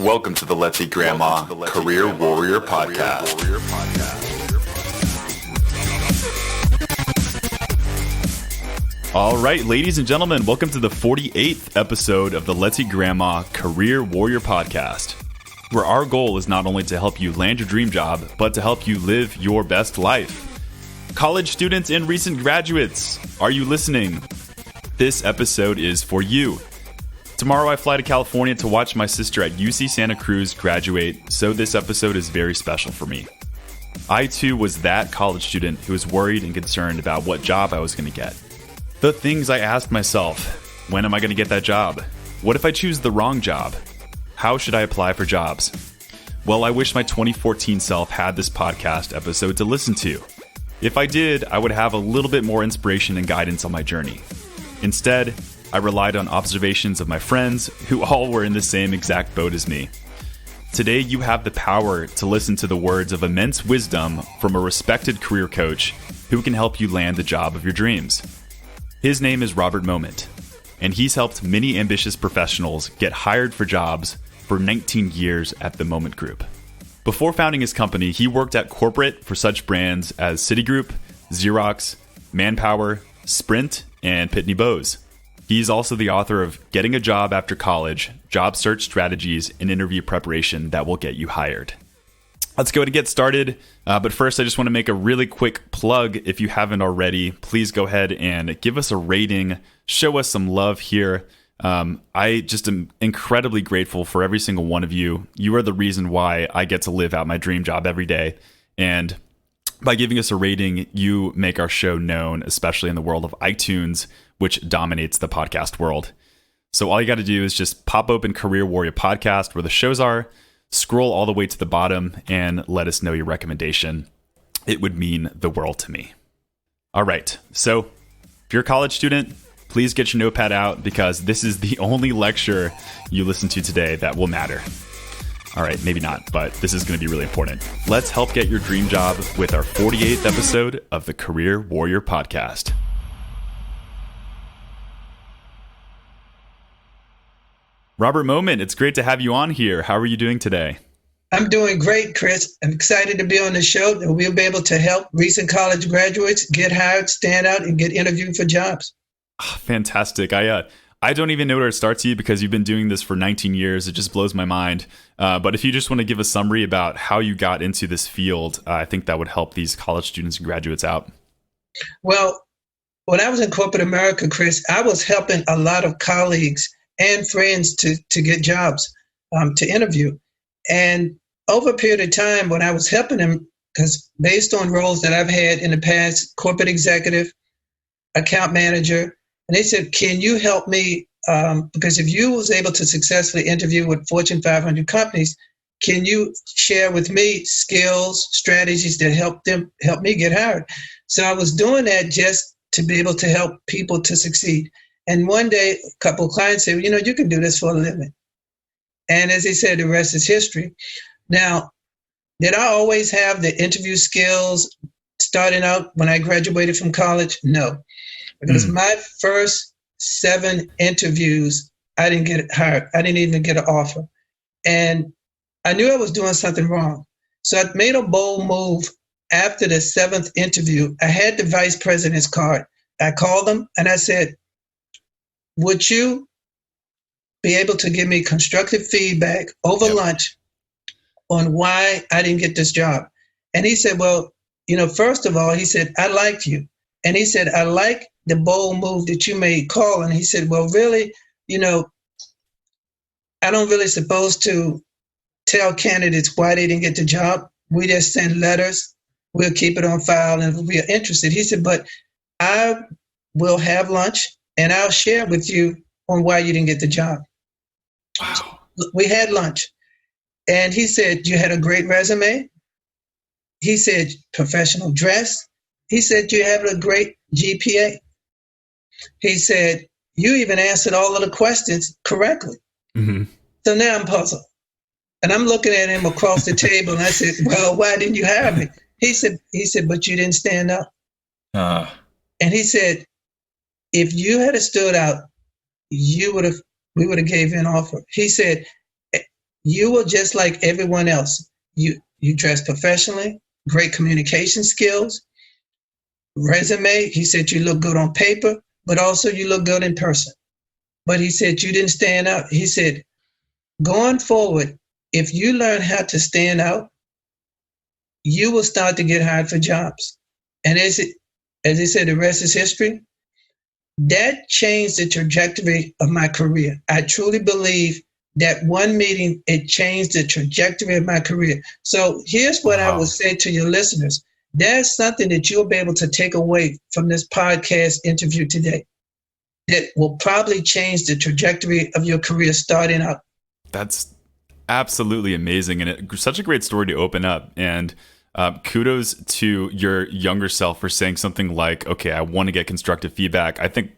Welcome to the Let's Eat Grandma Career Warrior Podcast. All right, ladies and gentlemen, welcome to the 48th episode of the Let's Eat Grandma Career Warrior Podcast, where our goal is not only to help you land your dream job, but to help you live your best life. College students and recent graduates, are you listening? This episode is for you. Tomorrow I fly to California to watch my sister at UC Santa Cruz graduate, so this episode is very special for me. I too was that college student who was worried and concerned about what job I was going to get. The things I asked myself: when am I going to get that job? What if I choose the wrong job? How should I apply for jobs? Well, I wish my 2014 self had this podcast episode to listen to. If I did, I would have a little bit more inspiration and guidance on my journey. Instead, I relied on observations of my friends who all were in the same exact boat as me. Today, you have the power to listen to the words of immense wisdom from a respected career coach who can help you land the job of your dreams. His name is Robert Moment, and he's helped many ambitious professionals get hired for jobs for 19 years at the Moment Group. Before founding his company, he worked at corporate for such brands as Citigroup, Xerox, Manpower, Sprint, and Pitney Bowes. He's also the author of Getting a Job After College, Job Search Strategies and Interview Preparation That Will Get You Hired. Let's go to get started. But first, I just want to make a really quick plug. If you haven't already, please go ahead and give us a rating. Show us some love here. I just am incredibly grateful for every single one of you. You are the reason why I get to live out my dream job every day. And by giving us a rating, you make our show known, especially in the world of iTunes, which dominates the podcast world. So all you got to do is just pop open Career Warrior Podcast where the shows are, scroll all the way to the bottom, and let us know your recommendation. It would mean the world to me. All right. So if you're a college student, please get your notepad out because this is the only lecture you listen to today that will matter. All right, maybe not, but this is going to be really important. Let's help get your dream job with our 48th episode of the Career Warrior Podcast. Robert Moment, it's great to have you on here. How are you doing today? I'm doing great, Chris. I'm excited to be on the show, and we'll be able to help recent college graduates get hired, stand out, and get interviewed for jobs. Oh, fantastic. I don't even know where to start to you because you've been doing this for 19 years. It just blows my mind. But if you just want to give a summary about how you got into this field, I think that would help these college students and graduates out. Well, when I was in corporate America, Chris, I was helping a lot of colleagues and friends to get jobs, to interview. And over a period of time, when I was helping them, because based on roles that I've had in the past, corporate executive, account manager, and they said, can you help me? Because if you was able to successfully interview with Fortune 500 companies, can you share with me skills, strategies that help me get hired? So I was doing that just to be able to help people to succeed. And one day, a couple of clients said, you can do this for a living. And as they said, the rest is history. Now, did I always have the interview skills starting out when I graduated from college? No. Because my first 7 interviews, I didn't get hired. I didn't even get an offer. And I knew I was doing something wrong. So I made a bold move. After the 7th interview, I had the vice president's card. I called them and I said, would you be able to give me constructive feedback over lunch on why I didn't get this job? And he said, well, first of all, he said, I liked you. And he said, I like the bold move that you made calling. He said, well, really, I don't really supposed to tell candidates why they didn't get the job. We just send letters. We'll keep it on file and if we are interested. He said, but I will have lunch and I'll share with you on why you didn't get the job. Wow. We had lunch. And he said, you had a great resume. He said, professional dress. He said, you have a great GPA. He said, you even answered all of the questions correctly. Mm-hmm. So now I'm puzzled. And I'm looking at him across the table and I said, well, why didn't you hire me? He said, but you didn't stand up. And he said, if you had stood out, we would have gave you an offer. He said, you will just like everyone else. You dress professionally, great communication skills, resume. He said you look good on paper, but also you look good in person. But he said you didn't stand out. He said, going forward, if you learn how to stand out, you will start to get hired for jobs. And as he said, the rest is history. That changed the trajectory of my career. I truly believe that one meeting, it changed the trajectory of my career. So here's what I would say to your listeners. There's something that you'll be able to take away from this podcast interview today that will probably change the trajectory of your career starting out. That's absolutely amazing. And it's such a great story to open up. And kudos to your younger self for saying something like, okay, I want to get constructive feedback. I think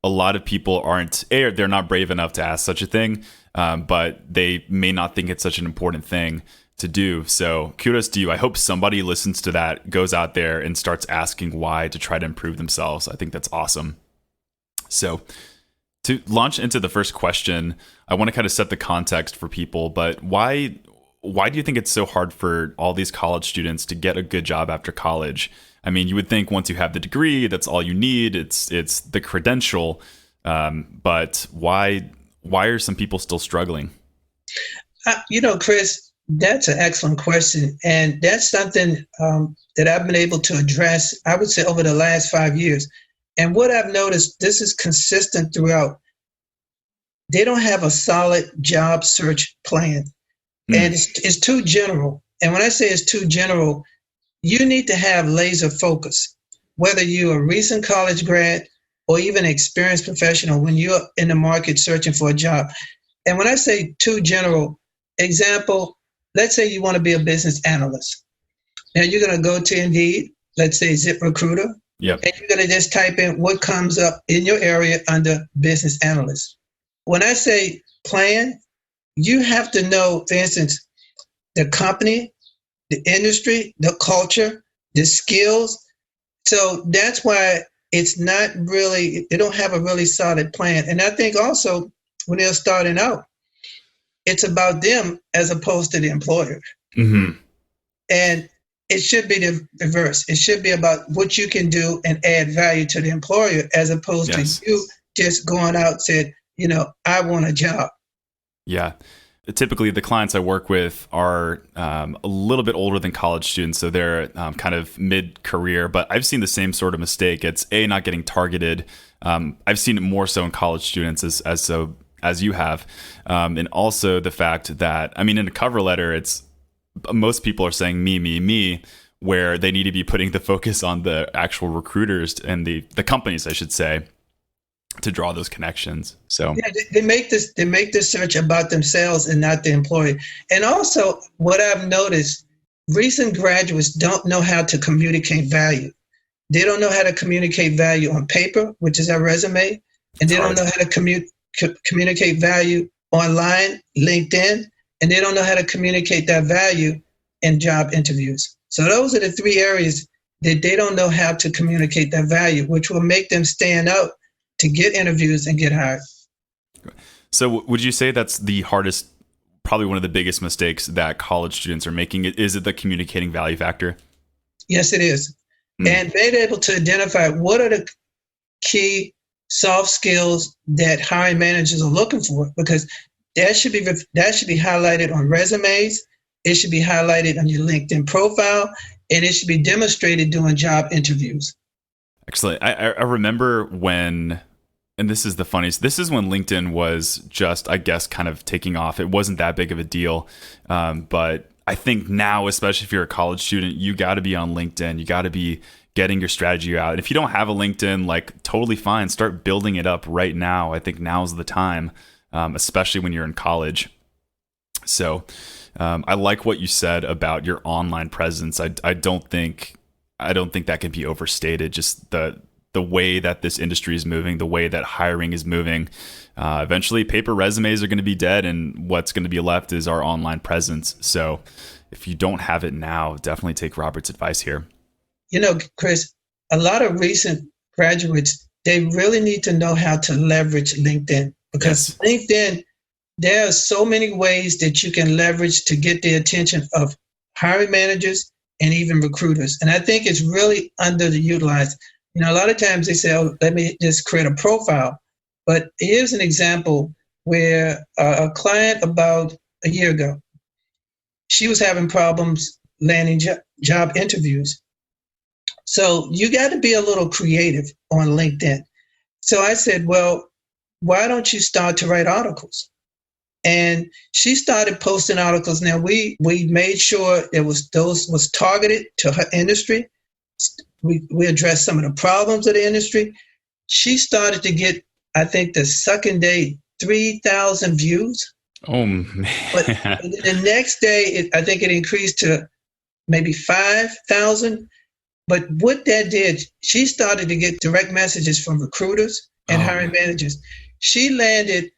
a lot of people they're not brave enough to ask such a thing, but they may not think it's such an important thing to do. So kudos to you. I hope somebody listens to that, goes out there and starts asking why to try to improve themselves. I think that's awesome. So to launch into the first question, I want to kind of set the context for people, but why do you think it's so hard for all these college students to get a good job after college? I mean, you would think once you have the degree, that's all you need. It's the credential. But why are some people still struggling? Chris, that's an excellent question. And that's something that I've been able to address, I would say, over the last 5 years. And what I've noticed, this is consistent throughout. They don't have a solid job search plan. And it's too general. And when I say it's too general, you need to have laser focus, whether you're a recent college grad or even an experienced professional when you're in the market searching for a job. And when I say too general, example, let's say you want to be a business analyst. Now you're going to go to Indeed, let's say ZipRecruiter, and you're going to just type in what comes up in your area under business analyst. When I say plan, you have to know, for instance, the company, the industry, the culture, the skills. So that's why it's not really, they don't have a really solid plan. And I think also when they're starting out, it's about them as opposed to the employer. Mm-hmm. And it should be the reverse. It should be about what you can do and add value to the employer as opposed to you just going out and said, I want a job. Yeah. Typically, the clients I work with are a little bit older than college students, so they're kind of mid-career. But I've seen the same sort of mistake. It's not getting targeted. I've seen it more so in college students as you have, and also the fact that in a cover letter, it's most people are saying me, where they need to be putting the focus on the actual recruiters and the companies, I should say, to draw those connections. So they make this search about themselves and not the employee. And also what I've noticed, recent graduates don't know how to communicate value. They don't know how to communicate value on paper, which is our resume. And they don't know how to communicate value online, LinkedIn, and they don't know how to communicate that value in job interviews. So those are the three areas that they don't know how to communicate that value, which will make them stand out to get interviews and get hired. So would you say that's the hardest, probably one of the biggest mistakes that college students are making? Is it the communicating value factor? Yes, it is. And being able to identify what are the key soft skills that hiring managers are looking for, because that should be highlighted on resumes. It should be highlighted on your LinkedIn profile, and it should be demonstrated during job interviews. Excellent. I remember when, and this is the funniest, this is when LinkedIn was just, I guess, kind of taking off. It wasn't that big of a deal. But I think now, especially if you're a college student, you got to be on LinkedIn. You got to be getting your strategy out. And if you don't have a LinkedIn, totally fine. Start building it up right now. I think now's the time, especially when you're in college. So I like what you said about your online presence. I don't think that can be overstated. Just the way that this industry is moving, the way that hiring is moving. Eventually, paper resumes are going to be dead, and what's going to be left is our online presence. So if you don't have it now, definitely take Robert's advice here. Chris, a lot of recent graduates, they really need to know how to leverage LinkedIn, because LinkedIn there are so many ways that you can leverage to get the attention of hiring managers and even recruiters. And I think it's really underutilized. A lot of times they say, oh, let me just create a profile. But here's an example where a client about a year ago, she was having problems landing job interviews. So you got to be a little creative on LinkedIn. So I said, well, why don't you start to write articles? And she started posting articles. Now we made sure those was targeted to her industry. We addressed some of the problems of the industry. She started to get, I think the second day, 3,000 views. Oh man! But the next day, I think it increased to maybe 5,000. But what that did, she started to get direct messages from recruiters and hiring managers. She landed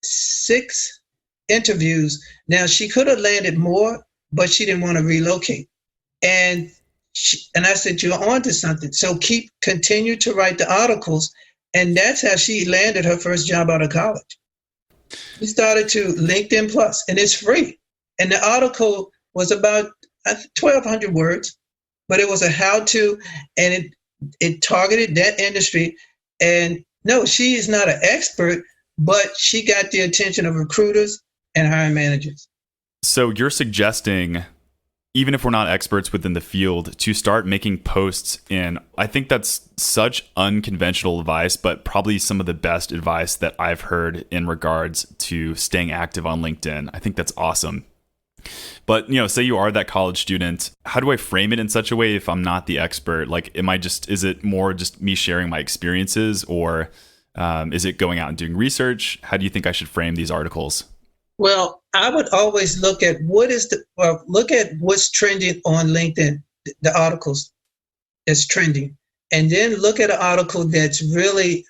6 interviews. Now she could have landed more, but she didn't want to relocate. And I said, you're onto something. So continue to write the articles. And that's how she landed her first job out of college. She started to LinkedIn Plus, and it's free. And the article was about 1,200 words, but it was a how-to, and it targeted that industry. And no, she is not an expert, but she got the attention of recruiters and hiring managers. So you're suggesting, even if we're not experts within the field, to start making posts in, I think that's such unconventional advice, but probably some of the best advice that I've heard in regards to staying active on LinkedIn. I think that's awesome. But, say you are that college student, how do I frame it in such a way if I'm not the expert? Like, is it more just me sharing my experiences, or is it going out and doing research? How do you think I should frame these articles? Well, I would always look at look at what's trending on LinkedIn, the articles that's trending, and then look at an article that's really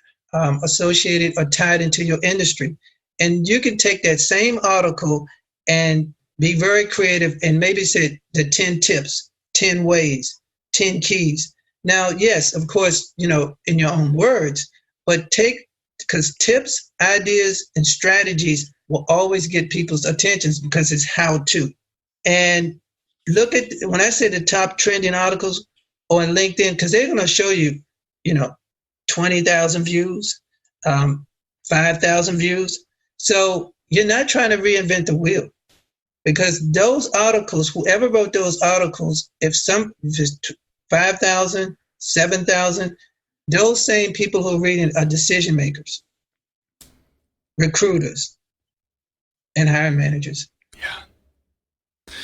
associated or tied into your industry. And you can take that same article and be very creative and maybe say the 10 tips, 10 ways, 10 keys. Now, yes, of course, in your own words, but because tips, ideas, and strategies will always get people's attention because it's how to. And look at, when I say the top trending articles on LinkedIn, because they're going to show you, 20,000 views, 5,000 views. So you're not trying to reinvent the wheel, because those articles, whoever wrote those articles, if it's 5,000, 7,000, those same people who are reading are decision makers, recruiters, and hiring managers. Yeah.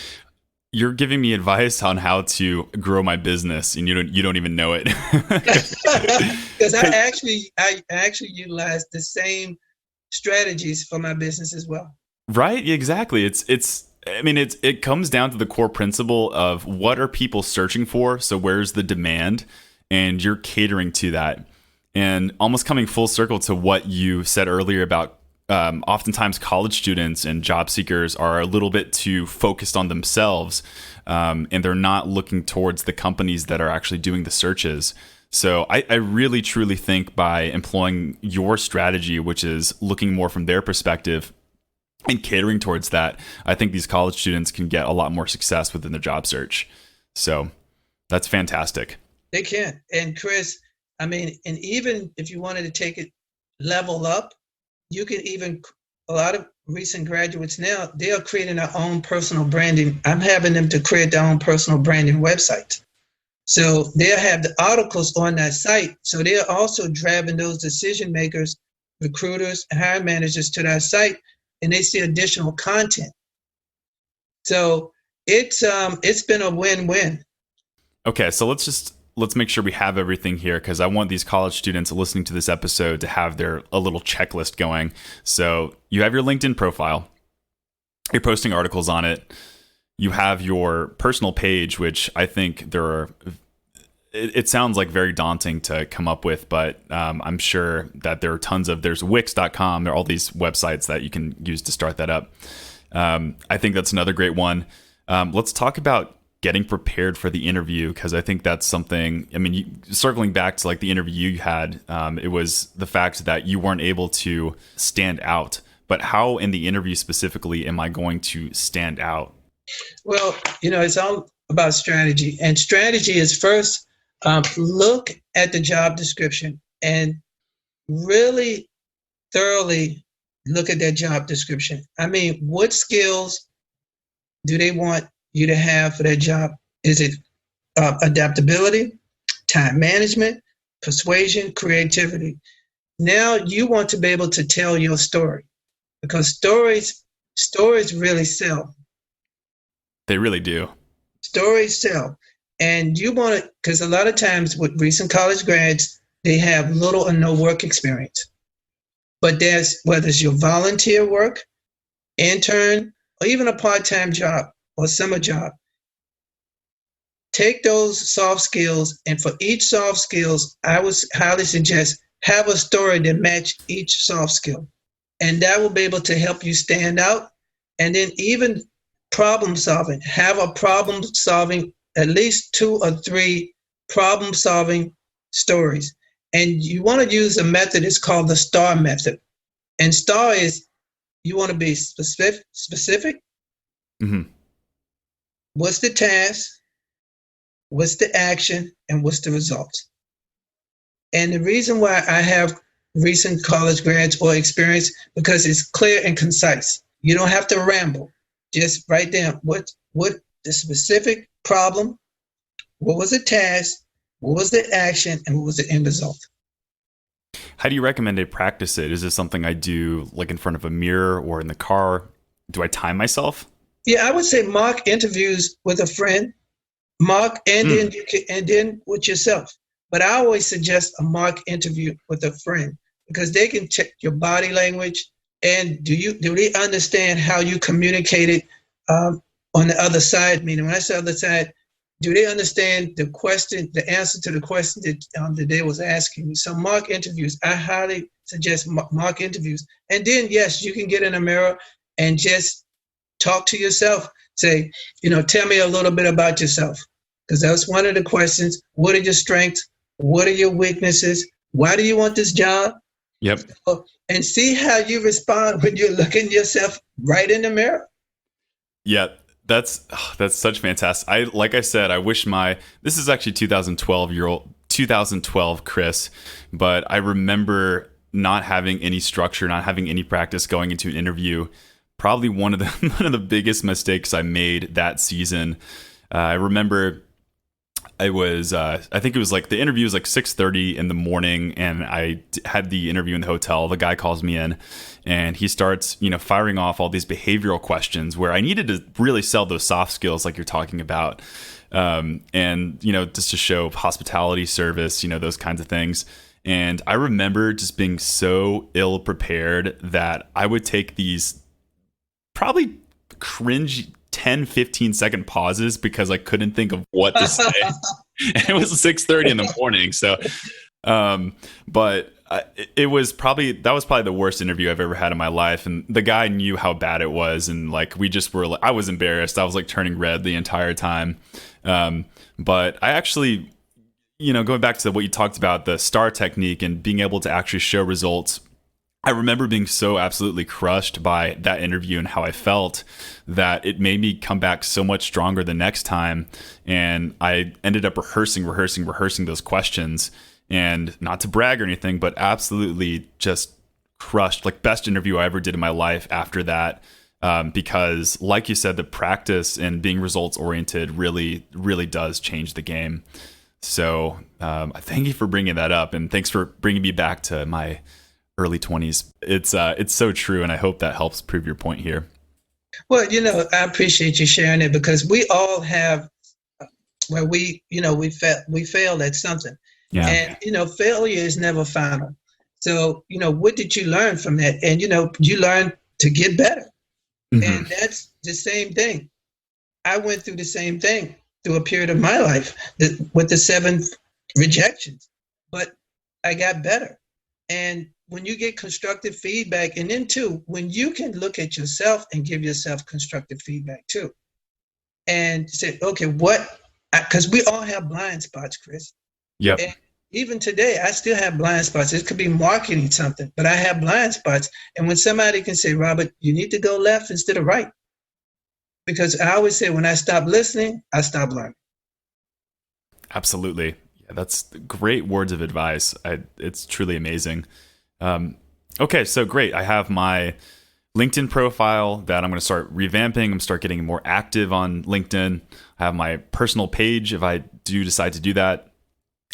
You're giving me advice on how to grow my business, and you don't even know it. Because I actually utilize the same strategies for my business as well. Right? Exactly. It comes down to the core principle of what are people searching for? So where's the demand? And you're catering to that. And almost coming full circle to what you said earlier about oftentimes college students and job seekers are a little bit too focused on themselves, and they're not looking towards the companies that are actually doing the searches. So I really, truly think by employing your strategy, which is looking more from their perspective and catering towards that, I think these college students can get a lot more success within their job search. So that's fantastic. They can. And Chris, and even if you wanted to take it level up, you can even, a lot of recent graduates now, they are creating their own personal branding. I'm having them to create their own personal branding website. So they'll have the articles on that site. So they're also driving those decision makers, recruiters, and hiring managers to that site, and they see additional content. So it's been a win-win. Okay, so let's make sure we have everything here, because I want these college students listening to this episode to have a little checklist going. So you have your LinkedIn profile. You're posting articles on it. You have your personal page, which I think it sounds like very daunting to come up with, but I'm sure that there are there's Wix.com. There are all these websites that you can use to start that up. I think that's another great one. Let's talk about getting prepared for the interview, because I think that's something, circling back to like the interview you had, it was the fact that you weren't able to stand out but how in the interview specifically am I going to stand out? Well, it's all about strategy. And strategy is first, look at the job description and really thoroughly look at that job description. I mean, what skills do they want you to have for that job? Is it adaptability, time management, persuasion, creativity? Now you want to be able to tell your story, because stories really sell. They really do. Stories sell. And you want to, because a lot of times with recent college grads, they have little or no work experience. But there's, whether it's your volunteer work, intern, or even a part-time job or summer job, take those soft skills, and for each soft skills, I would highly suggest have a story that match each soft skill. And that will be able to help you stand out. And then even problem solving, have a problem solving, at least 2 or 3 problem solving stories. And you want to use a method, it's called the STAR method. And STAR is, you want to be specific. Mm-hmm. What's the task? What's the action? And what's the results? And the reason why I have recent college grads or experience, because it's clear and concise. You don't have to ramble. Just write down what the specific problem, what was the task, what was the action, and what was the end result. How do you recommend I practice it? Is this something I do like in front of a mirror or in the car? Do I time myself? Yeah, I would say mock interviews with a friend, mock, and then with yourself. But I always suggest a mock interview with a friend, because they can check your body language, and do they understand how you communicated on the other side? Meaning, when I say other side, do they understand the question, the answer to the question that they was asking? So mock interviews, I highly suggest mock interviews. And then, yes, you can get in a mirror and just talk to yourself. Say, tell me a little bit about yourself. Because that's one of the questions. What are your strengths? What are your weaknesses? Why do you want this job? Yep. And see how you respond when you're looking yourself right in the mirror. Yeah, that's such fantastic. Like I said, I wish this is actually 2012 Chris, but I remember not having any structure, not having any practice going into an interview. Probably one of the biggest mistakes I made that season. I remember I think it was like the interview was like 6:30 in the morning, and I had the interview in the hotel. The guy calls me in, and he starts, firing off all these behavioral questions where I needed to really sell those soft skills like you're talking about. And, just to show hospitality, service, those kinds of things. And I remember just being so ill prepared that I would take these probably cringe 10-15 second pauses because I couldn't think of what to say. And it was 6:30 in the morning. So, but that was probably the worst interview I've ever had in my life. And the guy knew how bad it was. And like, I was embarrassed. I was like turning red the entire time. But I actually, going back to what you talked about, the STAR technique and being able to actually show results, I remember being so absolutely crushed by that interview and how I felt that it made me come back so much stronger the next time. And I ended up rehearsing those questions, and not to brag or anything, but absolutely just crushed, like best interview I ever did in my life after that. Because like you said, the practice and being results oriented really, really does change the game. So thank you for bringing that up, and thanks for bringing me back to my early 20s. It's so true, and I hope that helps prove your point here. Well, I appreciate you sharing it, because we all have where we failed at something. Yeah. And failure is never final. So, what did you learn from that? And you learned to get better. Mm-hmm. And that's the same thing. I went through the same thing through a period of my life with the 7 rejections, but I got better. And when you get constructive feedback, and then too, when you can look at yourself and give yourself constructive feedback too, and say, okay, because we all have blind spots, Chris. Yep. And even today, I still have blind spots. It could be marketing something, but I have blind spots. And when somebody can say, Robert, you need to go left instead of right. Because I always say, when I stop listening, I stop learning. Absolutely. Yeah, that's great words of advice. It's truly amazing. Okay, so great. I have my LinkedIn profile that I'm going to start revamping. I'm going to start getting more active on LinkedIn. I have my personal page if I do decide to do that.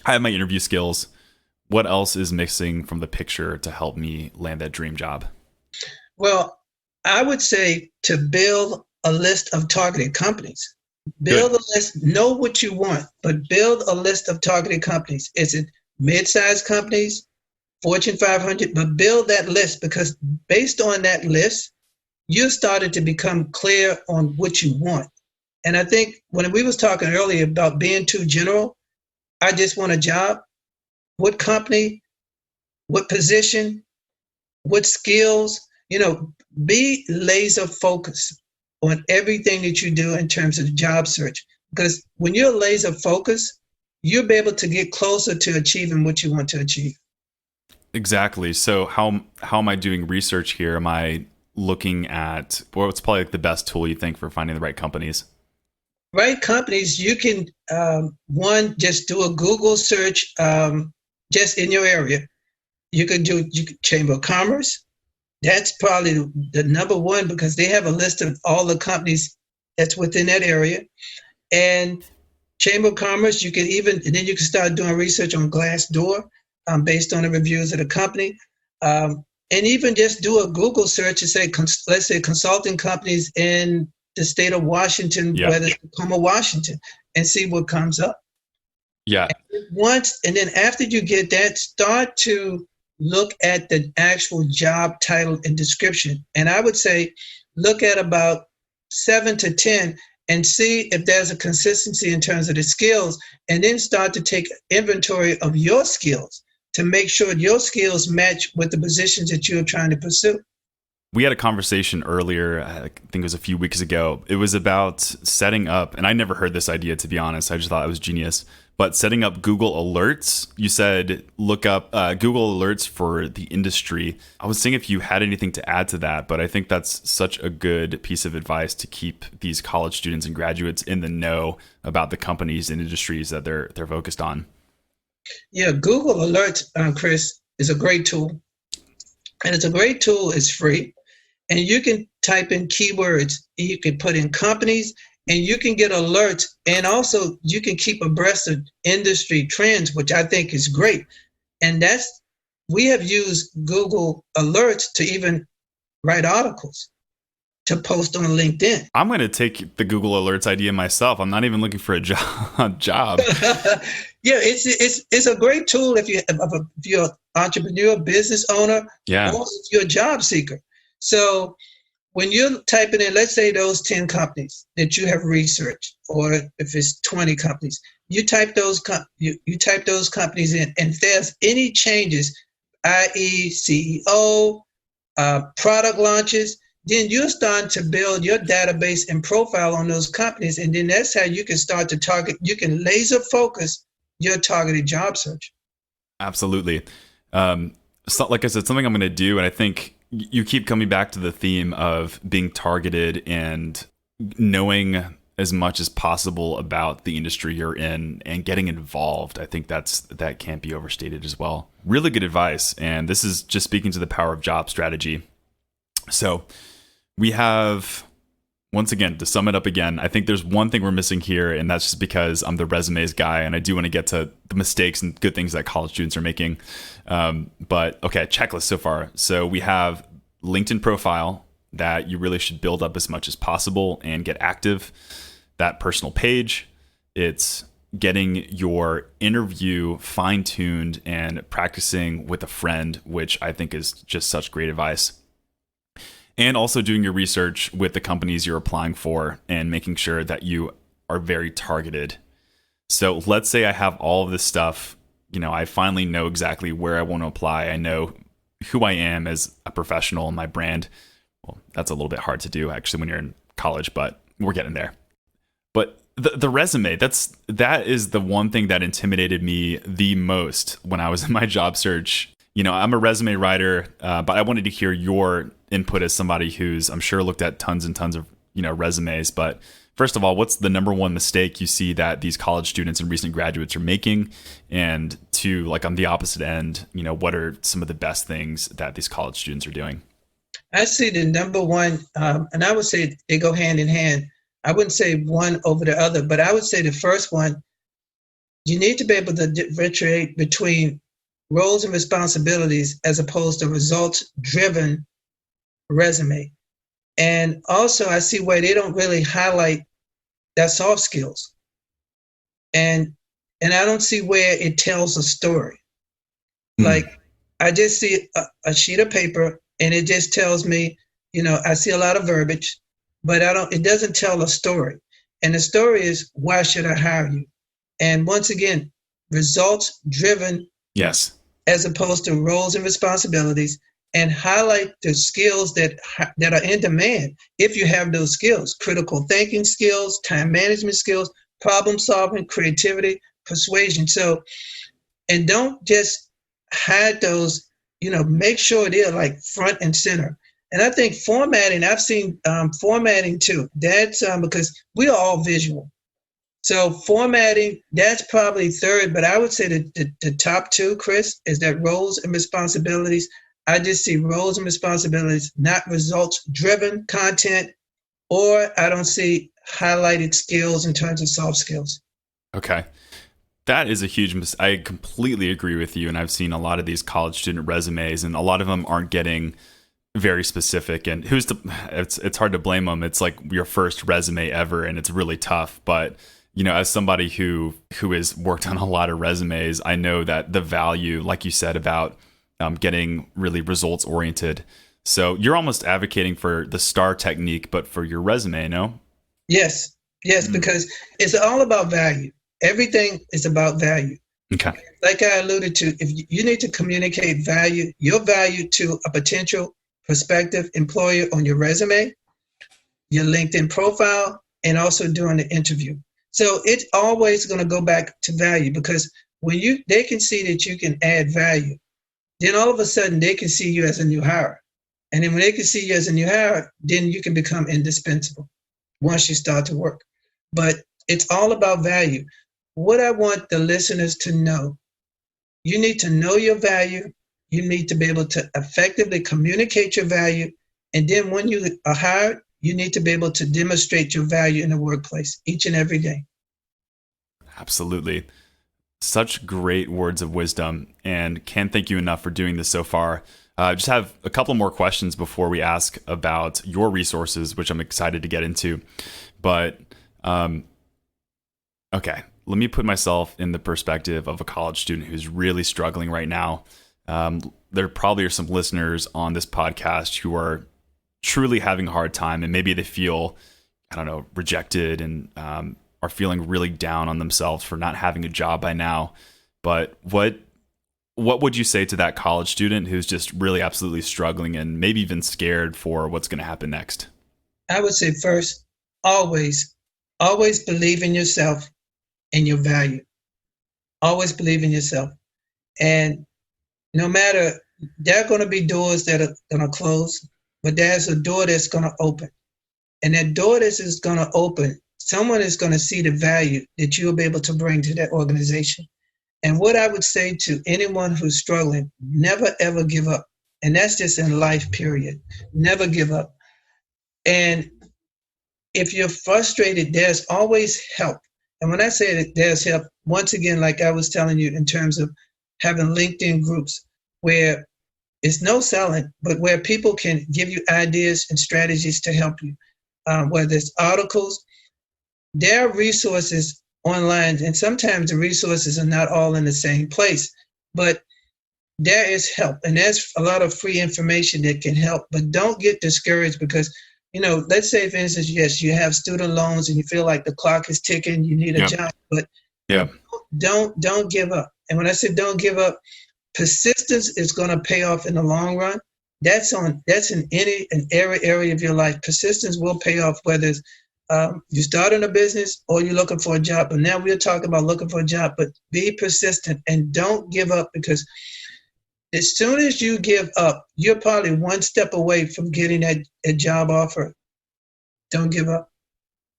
I have my interview skills. What else is missing from the picture to help me land that dream job? Well, I would say to build a list of targeted companies. Build a list, know what you want, but build a list of targeted companies. Is it mid-sized companies, Fortune 500? But build that list, because based on that list, you started to become clear on what you want. And I think when we was talking earlier about being too general, I just want a job. What company, what position, what skills, be laser focused on everything that you do in terms of job search. Because when you're laser focused, you'll be able to get closer to achieving what you want to achieve. Exactly. So how am I doing research here? Am I looking at what's probably like the best tool you think for finding the right companies? Right companies, you can, just do a Google search just in your area. You could do Chamber of Commerce. That's probably the number one, because they have a list of all the companies that's within that area. And Chamber of Commerce, and then you can start doing research on Glassdoor based on the reviews of the company. And even just do a Google search and say, let's say consulting companies in the state of Washington, whether it's Tacoma, Washington, and see what comes up. Yeah. And then after you get that, start to look at the actual job title and description. And I would say look at about 7 to 10 and see if there's a consistency in terms of the skills, and then start to take inventory of your skills to make sure your skills match with the positions that you're trying to pursue. We had a conversation earlier, I think it was a few weeks ago. It was about setting up, and I never heard this idea, to be honest. I just thought it was genius. But setting up Google Alerts, you said look up Google Alerts for the industry. I was seeing if you had anything to add to that, but I think that's such a good piece of advice to keep these college students and graduates in the know about the companies and industries that they're focused on. Yeah, Google Alerts, Chris, is a great tool. And it's a great tool. It's free. And you can type in keywords. You can put in companies, and you can get alerts. And also you can keep abreast of industry trends, which I think is great. And we have used Google Alerts to even write articles to post on LinkedIn. I'm going to take the Google Alerts idea myself. I'm not even looking for a job. Yeah, it's a great tool if you're an entrepreneur, business owner, or if you're a job seeker. So when you're typing in, let's say those 10 companies that you have researched, or if it's 20 companies, you type those companies in, and if there's any changes, i.e. CEO, product launches, then you're starting to build your database and profile on those companies. And then that's how you can start to target. You can laser focus your targeted job search. Absolutely. So, like I said, something I'm going to do, and I think you keep coming back to the theme of being targeted and knowing as much as possible about the industry you're in and getting involved. I think that can't be overstated as well. Really good advice. And this is just speaking to the power of job strategy. So we have, once again, to sum it up again, I think there's one thing we're missing here, and that's just because I'm the resumes guy, and I do want to get to the mistakes and good things that college students are making. But okay, checklist so far. So we have LinkedIn profile that you really should build up as much as possible and get active. That personal page, it's getting your interview fine-tuned and practicing with a friend, which I think is just such great advice. And also doing your research with the companies you're applying for and making sure that you are very targeted. So let's say I have all of this stuff. I finally know exactly where I want to apply. I know who I am as a professional and my brand. Well, that's a little bit hard to do actually when you're in college, but we're getting there. But The resume, that is the one thing that intimidated me the most when I was in my job search. I'm a resume writer, but I wanted to hear your input as somebody who's, I'm sure, looked at tons and tons of resumes. But first of all, what's the number one mistake you see that these college students and recent graduates are making? And two, like on the opposite end, what are some of the best things that these college students are doing? I see the number one, and I would say they go hand in hand. I wouldn't say one over the other, but I would say the first one, you need to be able to differentiate between roles and responsibilities as opposed to results-driven resume. And also I see where they don't really highlight their soft skills. And I don't see where it tells a story. Like I just see a sheet of paper and it just tells me, I see a lot of verbiage, but it doesn't tell a story. And the story is, why should I hire you? And once again, results driven. Yes. As opposed to roles and responsibilities, and highlight the skills that are in demand. If you have those skills, critical thinking skills, time management skills, problem solving, creativity, persuasion. So, and don't just hide those, make sure they're like front and center. And I think formatting, I've seen formatting too. That's because we are all visual. So formatting, that's probably third, but I would say the top two, Chris, is that roles and responsibilities. I just see roles and responsibilities, not results-driven content, or I don't see highlighted skills in terms of soft skills. Okay. That is a huge mistake. I completely agree with you, and I've seen a lot of these college student resumes, and a lot of them aren't getting very specific. And it's hard to blame them. It's like your first resume ever, and it's really tough, but as somebody who has worked on a lot of resumes, I know that the value, like you said, about getting really results oriented. So you're almost advocating for the STAR technique, but for your resume, no? Yes, because it's all about value. Everything is about value. Okay. Like I alluded to, if you need to communicate value, your value to a potential prospective employer on your resume, your LinkedIn profile, and also during the interview. So it's always going to go back to value, because when they can see that you can add value, then all of a sudden they can see you as a new hire. And then when they can see you as a new hire, then you can become indispensable once you start to work. But it's all about value. What I want the listeners to know, you need to know your value. You need to be able to effectively communicate your value. And then when you are hired, you need to be able to demonstrate your value in the workplace each and every day. Absolutely. Such great words of wisdom, and can't thank you enough for doing this so far. Just have a couple more questions before we ask about your resources, which I'm excited to get into. But okay, let me put myself in the perspective of a college student who's really struggling right now. There probably are some listeners on this podcast who are truly having a hard time, and maybe they feel, rejected and are feeling really down on themselves for not having a job by now. But what would you say to that college student who's just really absolutely struggling and maybe even scared for what's going to happen next? I would say first, always believe in yourself and your value. Always believe in yourself. And no matter, there are going to be doors that are going to close, but there's a door that's going to open. And that door that is going to open, someone is going to see the value that you'll be able to bring to that organization. And what I would say to anyone who's struggling, never, ever give up. And that's just in life, period. Never give up. And if you're frustrated, there's always help. And when I say that there's help, once again, like I was telling you, in terms of having LinkedIn groups where it's no selling, but where people can give you ideas and strategies to help you, whether it's articles, there are resources online, and sometimes the resources are not all in the same place, but there is help, and there's a lot of free information that can help. But don't get discouraged because, let's say, for instance, yes, you have student loans and you feel like the clock is ticking, you need a job, but don't give up. And when I say don't give up, persistence is going to pay off in the long run. That's in every area of your life. Persistence will pay off, whether it's you're starting a business or you're looking for a job. But now we're talking about looking for a job, but be persistent and don't give up, because as soon as you give up, you're probably one step away from getting a job offer. Don't give up.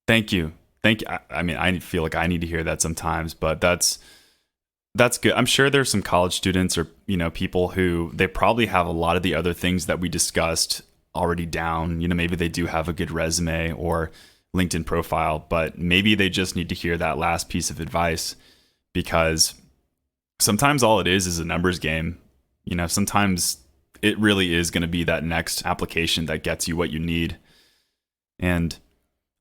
Thank you. I mean, I feel like I need to hear that sometimes, but that's good. I'm sure there's some college students or, people who they probably have a lot of the other things that we discussed already down. Maybe they do have a good resume or LinkedIn profile, but maybe they just need to hear that last piece of advice, because sometimes all it is a numbers game. Sometimes it really is going to be that next application that gets you what you need. And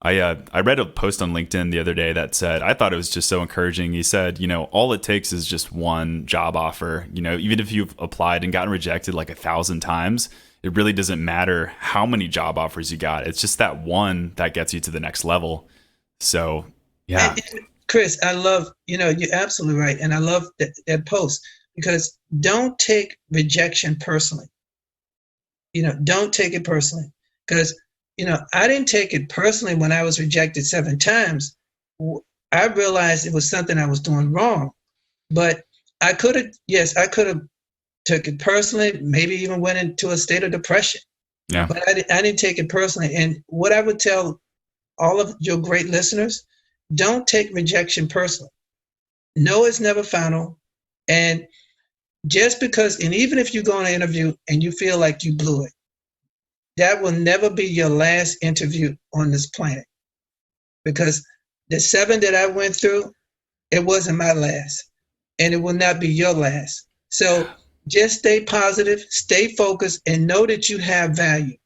I read a post on LinkedIn the other day that said, I thought it was just so encouraging. He said, all it takes is just one job offer. Even if you've applied and gotten rejected like 1,000 times, it really doesn't matter how many job offers you got. It's just that one that gets you to the next level. So, yeah. And Chris, I love, you're absolutely right. And I love that post, because don't take rejection personally. Don't take it personally, because I didn't take it personally when I was rejected 7 times. I realized it was something I was doing wrong, but I could have took it personally, maybe even went into a state of depression. Yeah. But I didn't take it personally. And what I would tell all of your great listeners, don't take rejection personally. No, it's never final. And just because, and even if you go on an interview and you feel like you blew it, that will never be your last interview on this planet. Because the 7 that I went through, it wasn't my last, and it will not be your last. So just stay positive, stay focused, and know that you have value.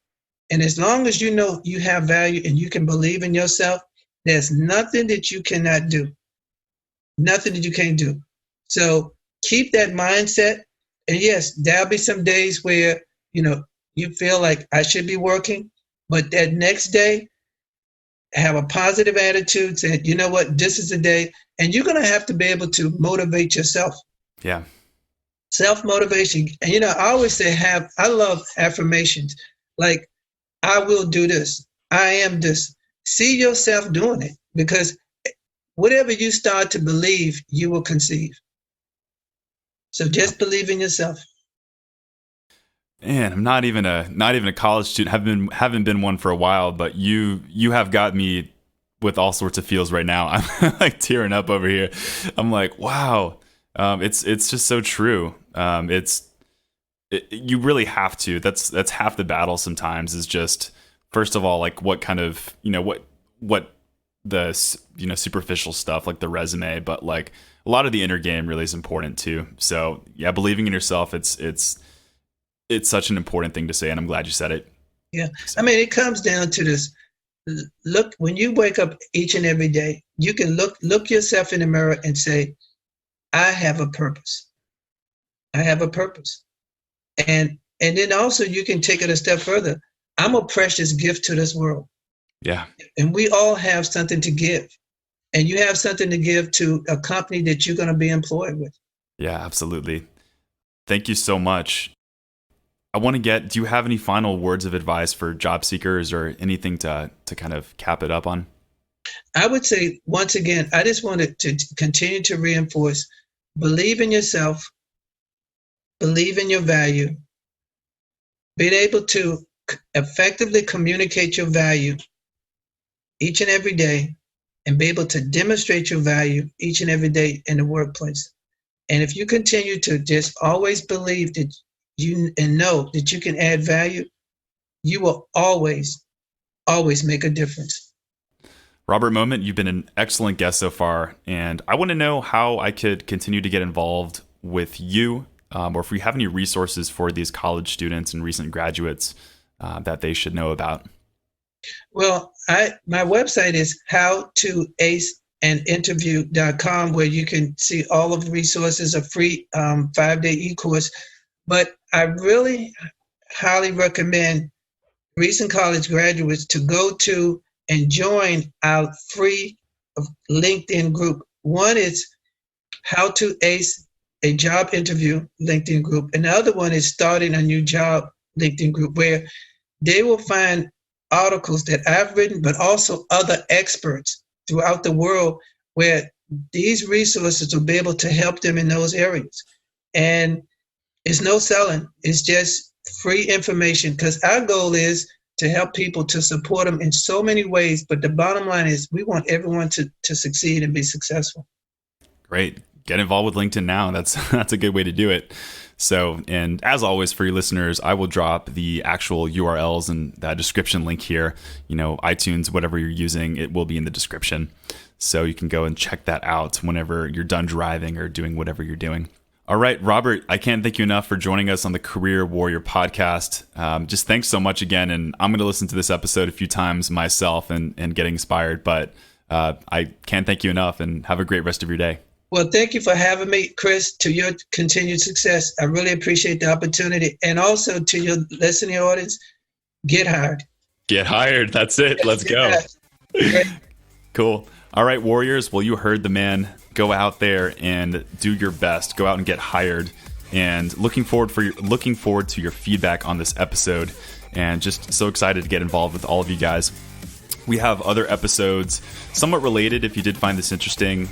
And as long as you know you have value and you can believe in yourself, there's nothing that you cannot do. Nothing that you can't do. So keep that mindset. And yes, there'll be some days where, you feel like I should be working, but that next day, have a positive attitude, say, you know what, this is the day. And you're going to have to be able to motivate yourself. Yeah. Self-motivation. And, I always say I love affirmations. Like, I will do this. I am this. See yourself doing it, because whatever you start to believe, you will conceive. So just believe in yourself. Man, I'm not even a college student. Haven't been one for a while, but you have got me with all sorts of feels right now. I'm like tearing up over here. I'm like, wow. It's just so true. You really have to. That's half the battle sometimes, is just, first of all, like what kind of, what the, superficial stuff, like the resume, but like a lot of the inner game really is important too. So yeah, believing in yourself, it's such an important thing to say, and I'm glad you said it. Yeah. I mean, it comes down to this. Look, when you wake up each and every day, you can look yourself in the mirror and say, I have a purpose. I have a purpose. And then also you can take it a step further. I'm a precious gift to this world. Yeah. And we all have something to give. And you have something to give to a company that you're going to be employed with. Yeah, absolutely. Thank you so much. I want to do you have any final words of advice for job seekers or anything to kind of cap it up on? I would say, once again, I just wanted to continue to reinforce, believe in yourself, believe in your value, being able to effectively communicate your value each and every day, and be able to demonstrate your value each and every day in the workplace. And if you continue to just always believe that and know that you can add value, you will always make a difference. Robert Moment, you've been an excellent guest so far, and I want to know how I could continue to get involved with you, or if we have any resources for these college students and recent graduates that they should know about. Well, my website is howtoaceaninterview.com, where you can see all of the resources, a free 5-day e-course. But I really highly recommend recent college graduates to go to and join our free LinkedIn group. One is How to Ace a Job Interview LinkedIn group. And the other one is Starting a New Job LinkedIn group, where they will find articles that I've written, but also other experts throughout the world where these resources will be able to help them in those areas. And it's no selling, it's just free information, because our goal is to help people, to support them in so many ways. But the bottom line is we want everyone to succeed and be successful. Great. Get involved with LinkedIn now. That's a good way to do it. So, and as always, for your listeners, I will drop the actual URLs and that description link here. iTunes, whatever you're using, it will be in the description. So you can go and check that out whenever you're done driving or doing whatever you're doing. All right, Robert, I can't thank you enough for joining us on the Career Warrior podcast. Just thanks so much again. And I'm going to listen to this episode a few times myself and get inspired. But I can't thank you enough, and have a great rest of your day. Well, thank you for having me, Chris, to your continued success. I really appreciate the opportunity. And also to your listening audience, get hired. Get hired. That's it. Let's go. Cool. All right, Warriors. Well, you heard the man. Go out there and do your best. Go out and get hired. And looking forward to your feedback on this episode. And just so excited to get involved with all of you guys. We have other episodes somewhat related if you did find this interesting,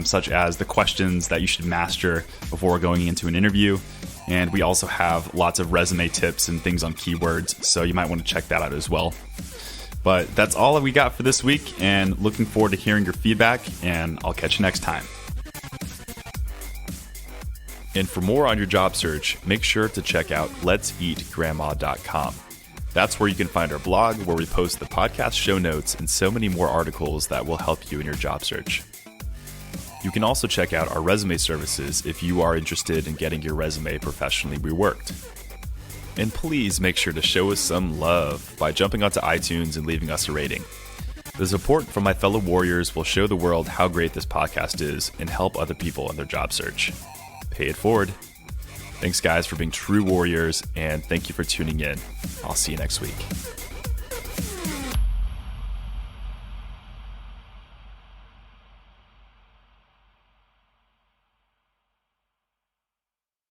such as the questions that you should master before going into an interview. And we also have lots of resume tips and things on keywords, so you might want to check that out as well. But that's all that we got for this week, and looking forward to hearing your feedback, and I'll catch you next time. And for more on your job search, make sure to check out letseatgrandma.com. That's where you can find our blog, where we post the podcast show notes and so many more articles that will help you in your job search. You can also check out our resume services if you are interested in getting your resume professionally reworked. And please make sure to show us some love by jumping onto iTunes and leaving us a rating. The support from my fellow warriors will show the world how great this podcast is and help other people in their job search. Pay it forward. Thanks, guys, for being true warriors, and thank you for tuning in. I'll see you next week.